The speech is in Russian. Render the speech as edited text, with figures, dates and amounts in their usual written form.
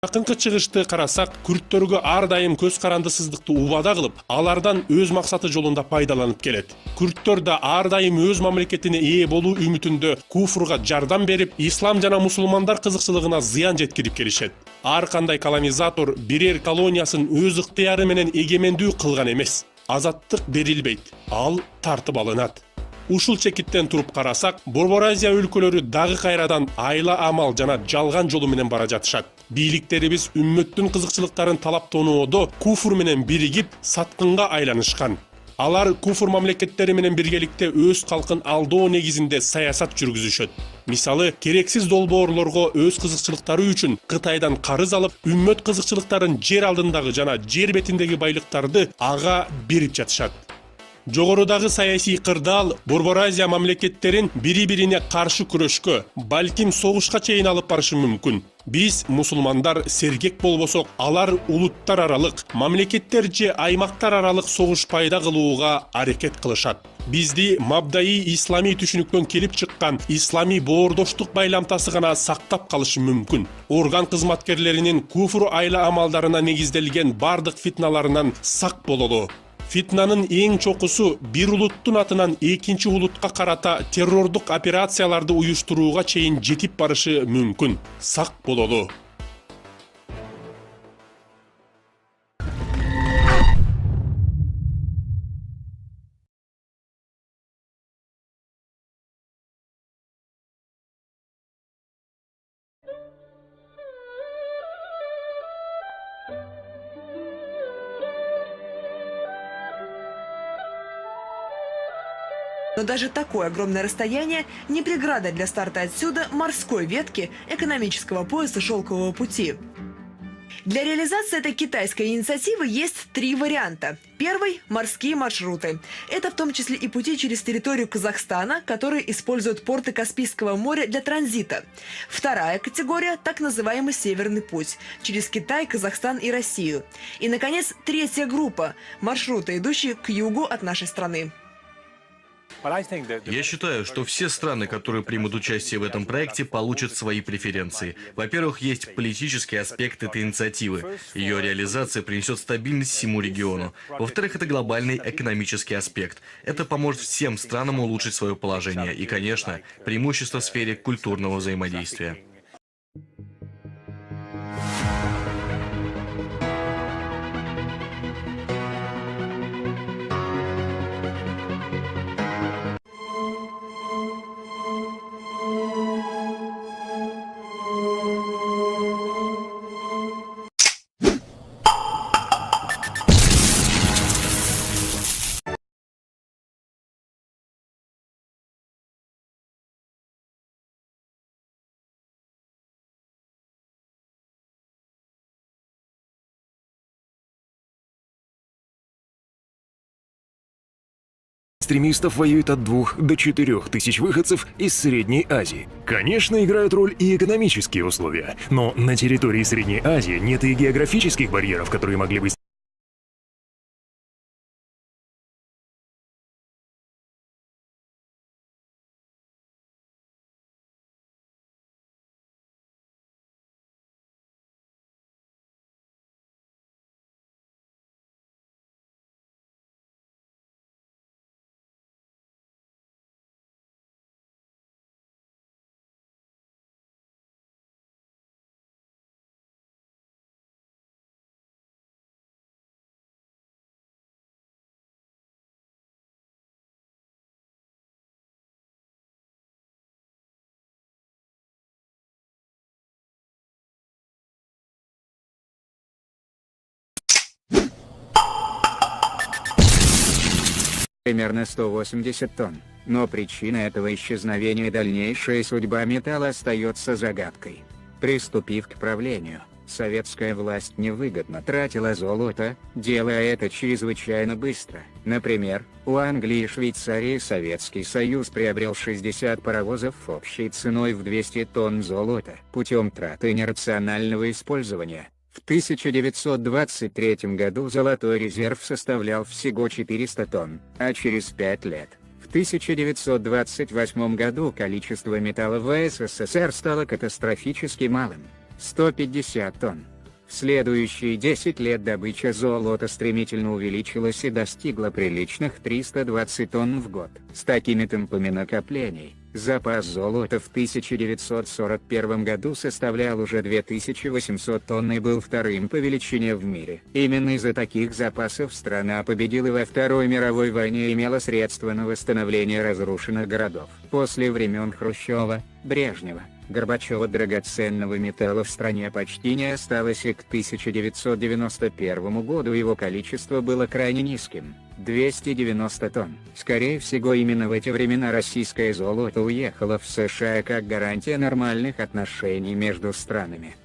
Жакынкы чыгышты карасак, күрттөргө ар дайым көз карандысыздыкты убада кылып, алардан өз максаты жолунда пайдаланып келет. Күрттөр да ар дайым өз мамлекетине ээ болуу үмүтүндө куфурга жардам берип, ислам жана мусулмандар кызыкчылыгына зыян жеткирип келишет. Ар кандай колонизатор бирер колониясын өз ыктыяры менен эгемендүү кылган эмес. Азаттык берилбейт, ал тартып алынат. Ушул чекиттен туруп карасак, Борбор Азия өлкөлөрү дагы кайрадан айла амал жана жалган жолу менен бара жатышат. Бийликтерибиз үммөттүн кызыкчылыктарын талаптоодо куфур менен биригип, саткынга айланышкан. Алар куфур мамлекеттери менен биргеликте өз калкын алдоо негизинде саясат жүргүзүшөт. Мисалы, керексиз долбоорлорго өз кызыкчылыктары үчүн Кытайдан карыз алып, үммөт кызыкчылыктарын жер алдындагы жана жер бетиндеги байлыктарды ага берип жатышат. Жогорудагы саясий кырдаал Борбор Азия мамлекеттерин бири-бирине каршы күрөшкө, балким согушка чейин алып барышы мүмкүн. Биз мусулмандар сергек болбосок, алар улуттар аралык, мамлекеттер же аймактар аралык согуш пайда кылууга аракет кылышат. Бизди мабдаи исламий түшүнүктөн келип чыккан исламий боордоштук байламтасы гана сактап калышы мүмкүн. Орган кызматкерлеринин куфур айла амалдарына негизделген бардык фитналарынан сак бололу. Фитнанын эң чокусу бир улуттун атынан экинчи улутка карата террордук операцияларды уюштурууга чейин жетип барышы мүмкүн. Сак бололу. Но даже такое огромное расстояние не преграда для старта отсюда морской ветки экономического пояса Шелкового пути. Для реализации этой китайской инициативы есть три варианта. Первый – морские маршруты. Это в том числе и пути через территорию Казахстана, которые используют порты Каспийского моря для транзита. Вторая категория – так называемый Северный путь, через Китай, Казахстан и Россию. И, наконец, третья группа – маршруты, идущие к югу от нашей страны. Я считаю, что все страны, которые примут участие в этом проекте, получат свои преференции. Во-первых, есть политический аспект этой инициативы. Ее реализация принесет стабильность всему региону. Во-вторых, это глобальный экономический аспект. Это поможет всем странам улучшить свое положение. И, конечно, преимущество в сфере культурного взаимодействия. Экстремистов воюет от 2 до 4 тысяч выходцев из Средней Азии. Конечно, играют роль и экономические условия, но на территории Средней Азии нет и географических барьеров, которые могли бы примерно 180 тонн, но причина этого исчезновения и дальнейшая судьба металла остается загадкой. Приступив к правлению, советская власть невыгодно тратила золото, делая это чрезвычайно быстро. Например, у Англии и Швейцарии Советский Союз приобрел 60 паровозов общей ценой в 200 тонн золота путем траты нерационального использования. В 1923 году золотой резерв составлял всего 400 тонн, а через 5 лет, в 1928 году количество металла в СССР стало катастрофически малым – 150 тонн. В следующие 10 лет добыча золота стремительно увеличилась и достигла приличных 320 тонн в год. С такими темпами накоплений, запас золота в 1941 году составлял уже 2800 тонн и был вторым по величине в мире. Именно из-за таких запасов страна победила во Второй мировой войне и имела средства на восстановление разрушенных городов. После времен Хрущева, Брежнева, Горбачева драгоценного металла в стране почти не осталось, и к 1991 году его количество было крайне низким – 290 тонн. Скорее всего, именно в эти времена российское золото уехало в США как гарантия нормальных отношений между странами.